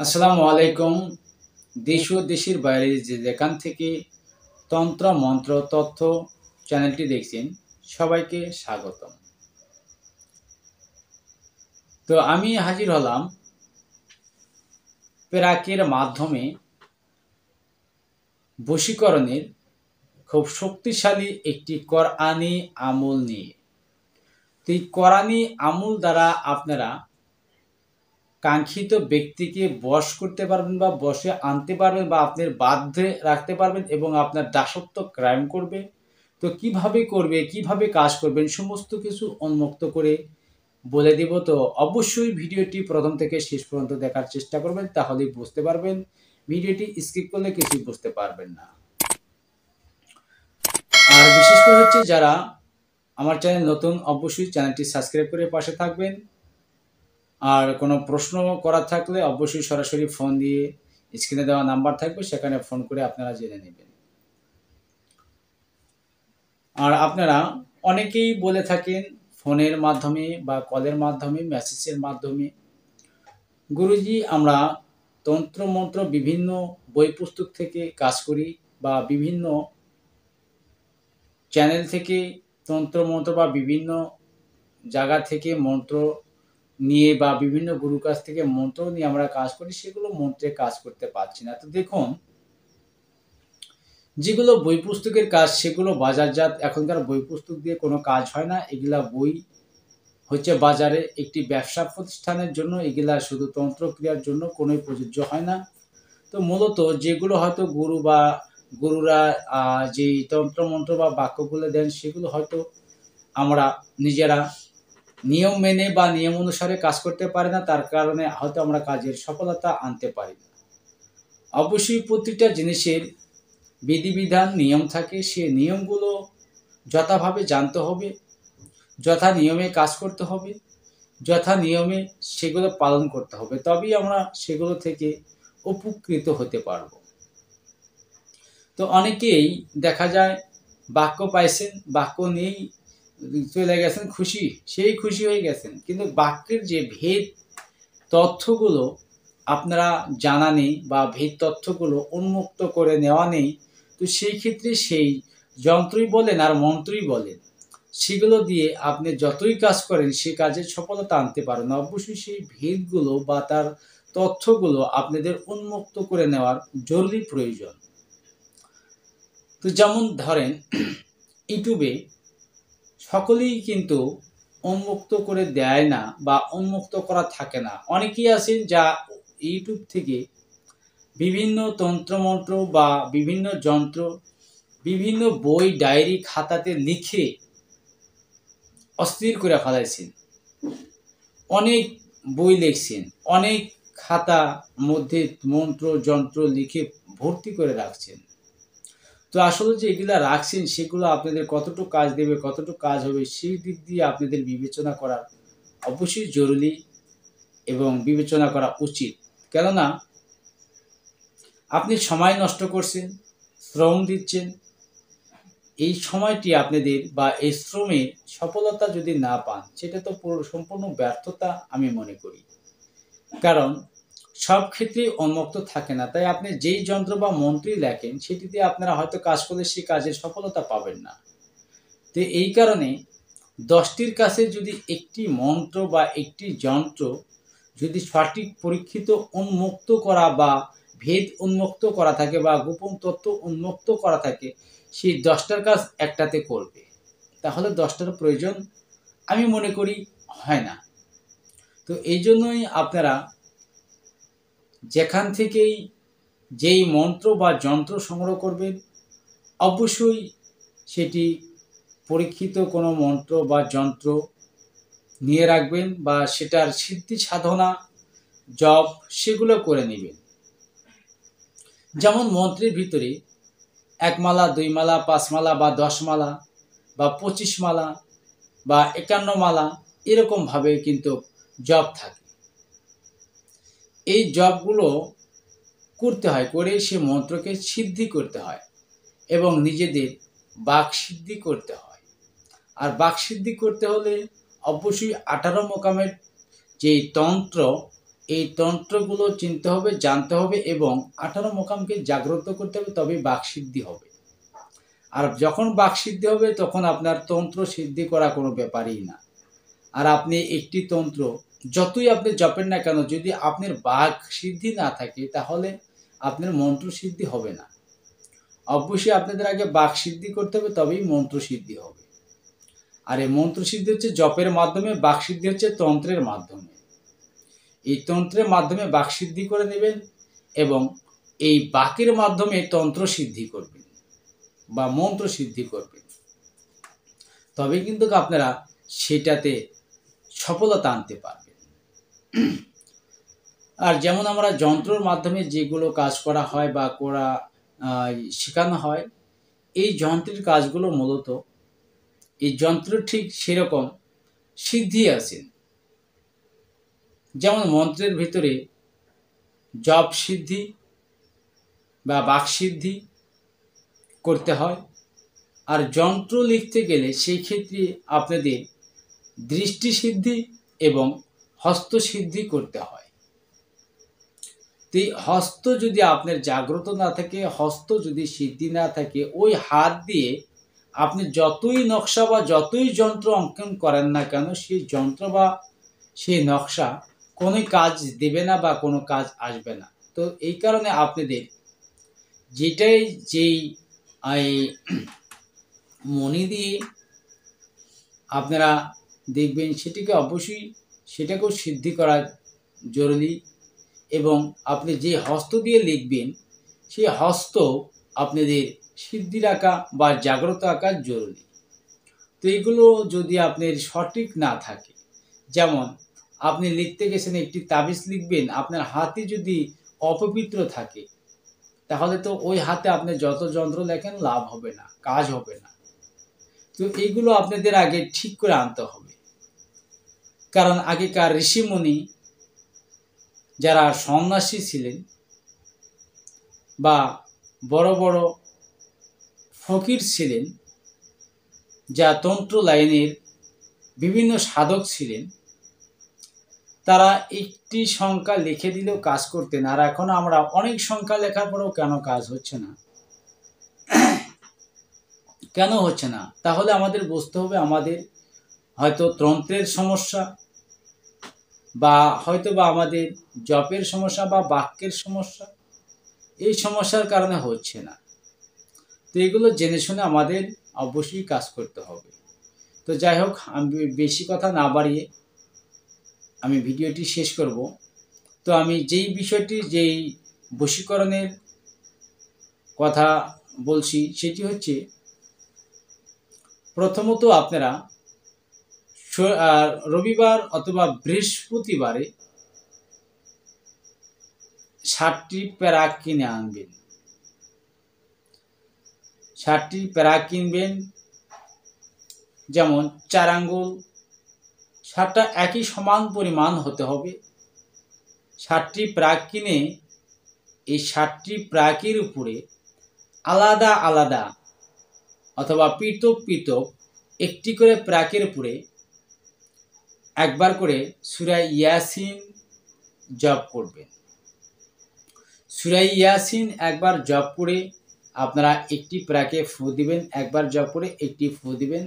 আসসালামু আলাইকুম। দেশ ও দেশের বাইরে যে যেখান থেকে তন্ত্র মন্ত্র তথ্য চ্যানেলটি দেখছেন সবাইকে স্বাগতম। তো আমি হাজির হলাম প্রাকের মাধ্যমে বশীকরণের খুব শক্তিশালী একটি কোরআনী আমল নিয়ে। তো এই কোরআনী আমল দ্বারা আপনারা কাঙ্ক্ষিত ব্যক্তিকে বশ করতে পারবেন বা বশে আনতে পারবেন বা আপনার বাধ্যে রাখতে পারবেন এবং আপনার দাসত্ব ক্রাইম করবে। তো কিভাবে করবে, কিভাবে কাজ করবেন সমস্ত কিছু উন্মুক্ত করে বলে দিব। তো অবশ্যই ভিডিওটি প্রথম থেকে শেষ পর্যন্ত দেখার চেষ্টা করবেন, তাহলেই বুঝতে পারবেন। ভিডিওটি স্কিপ করলে কিছুই বুঝতে পারবেন না। আর বিশেষ করে হচ্ছে যারা আমার চ্যানেল নতুন, অবশ্যই চ্যানেলটি সাবস্ক্রাইব করে পাশে থাকবেন। আর কোনো প্রশ্ন করার থাকলে অবশ্যই সরাসরি ফোন দিয়ে স্ক্রিনে দেওয়া নাম্বার থাকবে, সেখানে ফোন করে আপনারা জেনে নেবেন। আর আপনারা অনেকেই বলে থাকেন ফোনের মাধ্যমে বা কলের মাধ্যমে, মেসেজের মাধ্যমে, গুরুজি আমরা তন্ত্রমন্ত্র বিভিন্ন বই পুস্তক থেকে কাজ করি বা বিভিন্ন চ্যানেল থেকে তন্ত্রমন্ত্র বা বিভিন্ন জায়গা থেকে মন্ত্র নিয়ে বা বিভিন্ন গুরুর কাছ থেকে মন্ত্র নিয়ে আমরা কাজ করি, সেগুলো মন্ত্রে কাজ করতে পারছি না। তো দেখুন, যেগুলো বই পুস্তকের কাজ সেগুলো বাজারজাত, এখনকার বই পুস্তক দিয়ে কোনো কাজ হয় না। এগুলা বই হচ্ছে বাজারে একটি ব্যবসা প্রতিষ্ঠানের জন্য, এগুলা শুধু তন্ত্রক্রিয়ার জন্য কোনোই প্রযোজ্য হয় না। তো মূলত যেগুলো হয়তো গুরু বা গুরুরা যে তন্ত্রমন্ত্র বা বাক্যগুলো দেন, সেগুলো হয়তো আমরা নিজেরা নিয়ম মেনে বা নিয়ম অনুসারে কাজ করতে পারি না, তার কারণে হয়তো আমরা কাজের সফলতা আনতে পারি না। অবশ্যই প্রতিটা জিনিসের বিধিবিধান নিয়ম থাকে, সে নিয়মগুলো যথাভাবে জানতে হবে, যথা নিয়মে কাজ করতে হবে, যথা নিয়মে সেগুলো পালন করতে হবে, তবেই আমরা সেগুলো থেকে উপকৃত হতে পারব। তো অনেকেই দেখা যায় বাক্য পাইছেন, বাক্য নিয়েই চলে গেছেন, খুশি, সেই খুশি হয়ে গেছেন, কিন্তু বাক্যের যে ভেদ তথ্যগুলো আপনারা জানা নেই বা ভেদ তথ্যগুলো উন্মুক্ত করে নেওয়া নেই। তো সেই ক্ষেত্রে সেই যন্ত্রই বলেন আর মন্ত্রই বলেন, সেগুলো দিয়ে আপনি যতই কাজ করেন সে কাজের সফলতা আনতে পারেন না। অবশ্যই সেই ভেদগুলো বা তার তথ্যগুলো আপনাদের উন্মুক্ত করে নেওয়ার জরুরি প্রয়োজন। তো যেমন ধরেন ইউটিউবে সকলেই কিন্তু উন্মুক্ত করে দেয় না বা উন্মুক্ত করা থাকে না। অনেকেই আছেন যা ইউটিউব থেকে বিভিন্ন তন্ত্রমন্ত্র বা বিভিন্ন যন্ত্র, বিভিন্ন বই ডায়েরি খাতাতে লিখে অস্থির করে ফেলাইছেন। অনেক বই লিখছেন, অনেক খাতা মধ্যে মন্ত্র যন্ত্র লিখে ভর্তি করে রাখছেন। তো আসলে যে এগুলা রাখছেন সেগুলো আপনাদের কতটুকু কাজ দেবে, কতটুকু কাজ হবে, সেই দিক দিয়ে আপনাদের বিবেচনা করা অবশ্যই জরুরি এবং বিবেচনা করা উচিত। কেননা আপনি সময় নষ্ট করছেন, শ্রম দিচ্ছেন, এই সময়টি আপনাদের বা এই শ্রমে সফলতা যদি না পান, সেটা তো সম্পূর্ণ ব্যর্থতা আমি মনে করি। কারণ সব ক্ষেত্রেই উন্মুক্ত থাকে না, তাই আপনি যেই যন্ত্র বা মন্ত্রই লেখেন সেটিতে আপনারা হয়তো কাজ করলে সেই কাজের সফলতা পাবেন না। তো এই কারণে 10টির কাছে যদি একটি মন্ত্র বা একটি যন্ত্র যদি সঠিক পরীক্ষিত উন্মুক্ত করা বা ভেদ উন্মুক্ত করা থাকে বা গোপন তথ্য উন্মুক্ত করা থাকে, সেই 10টার কাজ একটাতে করবে, তাহলে 10টার প্রয়োজন আমি মনে করি হয় না। তো এই জন্যই আপনারা যেখান থেকেই যেই মন্ত্র বা যন্ত্র সংগ্রহ করবেন, অবশ্যই সেটি পরীক্ষিত কোনো মন্ত্র বা যন্ত্র নিয়ে রাখবেন বা সেটার সিদ্ধি সাধনা জপ সেগুলো করে নেবেন। যেমন মন্ত্রের ভিতরে 1 মালা, 2 মালা, 5 মালা বা 10 মালা বা 25 মালা বা 51 মালা এরকমভাবে কিন্তু জপ থাকে। এই জপগুলো করতে হয়, করে সে মন্ত্রকে সিদ্ধি করতে হয় এবং নিজেদের বাকসিদ্ধি করতে হয়। আর বাকসিদ্ধি করতে হলে অবশ্যই 18 মোকামের যেই তন্ত্র, এই তন্ত্রগুলো চিনতে হবে, জানতে হবে এবং 18 মোকামকে জাগ্রত করতে হবে, তবেই বাকসিদ্ধি হবে। আর যখন বাকসিদ্ধি হবে তখন আপনার তন্ত্র সিদ্ধি করা কোনো ব্যাপারই না। আর আপনি একটি তন্ত্র যতই আপনি জপেন না কেন, যদি আপনার বাক সিদ্ধি না থাকে তাহলে আপনার মন্ত্র সিদ্ধি হবে না। অবশ্যই আপনাদের আগে বাক সিদ্ধি করতে হবে, তবেই মন্ত্র সিদ্ধি হবে। আর এই মন্ত্র সিদ্ধি হচ্ছে জপের মাধ্যমে, বাক সিদ্ধি হচ্ছে তন্ত্রের মাধ্যমে। এই তন্ত্রের মাধ্যমে বাক সিদ্ধি করে নেবেন এবং এই বাকের মাধ্যমে তন্ত্র সিদ্ধি করবেন বা মন্ত্র সিদ্ধি করবেন, তবে কিন্তু আপনারা সেটাতে সফলতা আনতে পারবেন। আর যেমন আমরা যন্ত্রের মাধ্যমে যেগুলো কাজ করা হয় বা শেখানো হয়, এই যন্ত্রের কাজগুলো মূলত এই যন্ত্র ঠিক সেরকম সিদ্ধি আছেন। যেমন মন্ত্রের ভিতরে জপ সিদ্ধি বা বাক সিদ্ধি করতে হয়, আর যন্ত্র লিখতে গেলে সেই ক্ষেত্রে আপনাদের দৃষ্টি সিদ্ধি এবং হস্ত সিদ্ধি করতে হয়। তো এই হস্ত যদি আপনার জাগ্রত না থাকে, হস্ত যদি সিদ্ধি না থাকে, ওই হাত দিয়ে আপনি যতই নকশা বা যতই যন্ত্র অঙ্কন করেন না কেন, সেই যন্ত্র বা সেই নকশা কোনো কাজ দেবে না বা কোনো কাজ আসবে না। তো এই কারণে আপনাদের যেই মনি দিয়ে আপনারা দেখবেন সেটাকে অবশ্যই সেটাকেও সিদ্ধি করা জরুরি, এবং আপনি যে হস্ত দিয়ে লিখবেন সেই হস্ত আপনাদের সিদ্ধি রাখা বা জাগ্রত রাখা জরুরি। তো এগুলো যদি আপনার সঠিক না থাকে, যেমন আপনি লিখতে গেছেন একটি তাবিজ লিখবেন, আপনার হাতে যদি অপবিত্র থাকে তাহলে তো ওই হাতে আপনি যত যন্ত্র লেখেন লাভ হবে না, কাজ হবে না। তো এইগুলো আপনাদের আগে ঠিক করে আনতে হবে, কারণ আগেকার ঋষিমুনি যারা সন্ন্যাসী ছিলেন বা বড় বড় ফকির ছিলেন, যা তন্ত্র লাইনের বিভিন্ন সাধক ছিলেন, তারা একটি সংখ্যা লিখে দিলেও কাজ করতেন। আর এখন আমরা অনেক সংখ্যা লেখার পরেও কেন কাজ হচ্ছে না, কেন হচ্ছে না? তাহলে আমাদের বুঝতে হবে আমাদের হয়তো তন্ত্রের সমস্যা, বা হয়তো বা আমাদের জপের সমস্যা বা বাক্যের সমস্যা, এই সমস্যার কারণে হচ্ছে না। তো এগুলো জেনে শুনে আমাদের অবশ্যই কাজ করতে হবে। তো যাই হোক, আমি বেশি কথা না বাড়িয়ে আমি ভিডিওটি শেষ করব। তো আমি যেই বশীকরণের কথা বলছি সেটি হচ্ছে, প্রথমত আপনারা রবিবার অথবা বৃহস্পতিবারে 7টি প্যারাক কিনে আনবেন। 7টি প্যারাক কিনবেন, যেমন 4 আঙ্গুল, 7টা একই সমান পরিমাণ হতে হবে। 7টি প্যারাক কিনে এই 7টি প্যারাকের উপরে আলাদা আলাদা অথবা পৃথক পৃথক একটি করে প্যারাকের উপরে একবার করে সূরা ইয়াসিন জপ করবেন। সূরা ইয়াসিন একবার জপ করে আপনারা একটি প্যারাকে ফু দিবেন, একবার জপ করে একটি ফু দিবেন,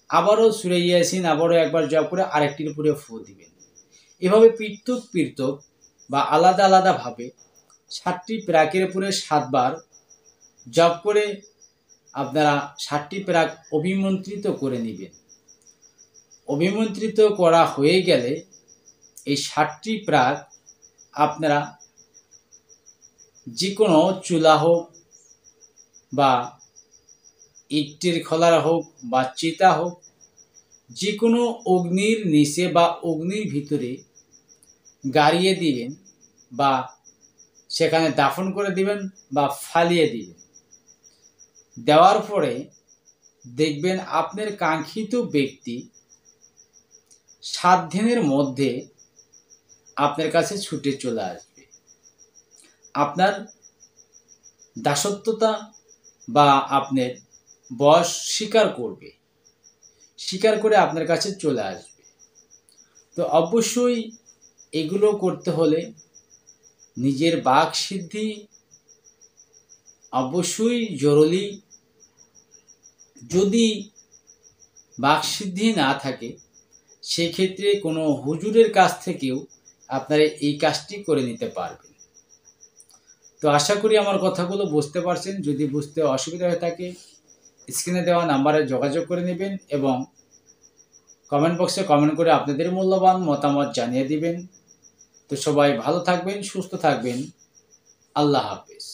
আবারও সূরা ইয়াসিন আবারও একবার জপ করে আরেকটির উপরে ফু দিবেন। এভাবে পৃথক পৃথক বা আলাদা আলাদাভাবে 7টি প্যারাকের উপরে 7 বার জপ করে আপনারা 7টি প্যারাক অভিমন্ত্রিত করে নেবেন। অভিমন্ত্রিত করা হয়ে গেলে এই 7টি প্যারাক আপনারা যে কোনো চুলা হোক বা ইটের খোলা হোক বা চিতা হোক, যে কোনো অগ্নির নিচে বা অগ্নির ভিতরে গাড়িয়ে দিবেন বা সেখানে দাফন করে দিবেন বা ফালিয়ে দিবেন। দেওয়ার পরে দেখবেন আপনার কাঙ্ক্ষিত ব্যক্তি 7 দিনের মধ্যে আপনার কাছে ছুটে চলে আসবে। আপনার দাসত্বতা বা আপনার বয়স স্বীকার করবে, স্বীকার করে আপনার কাছে চলে আসবে। তো অবশ্যই এগুলো করতে হলে নিজের বাক সিদ্ধি অবশ্যই জরুরি। যদি বাকসিদ্ধি না থাকে সেক্ষেত্রে কোনো হুজুরের কাছ থেকেও আপনারা এই কাজটি করে নিতে পারবেন। তো আশা করি আমার কথাগুলো বুঝতে পারছেন। যদি বুঝতে অসুবিধা হয়ে থাকে স্ক্রিনে দেওয়া নাম্বারে যোগাযোগ করে নেবেন এবং কমেন্ট বক্সে কমেন্ট করে আপনাদের মূল্যবান মতামত জানিয়ে দিবেন। তো সবাই ভালো থাকবেন, সুস্থ থাকবেন। আল্লাহ হাফেজ।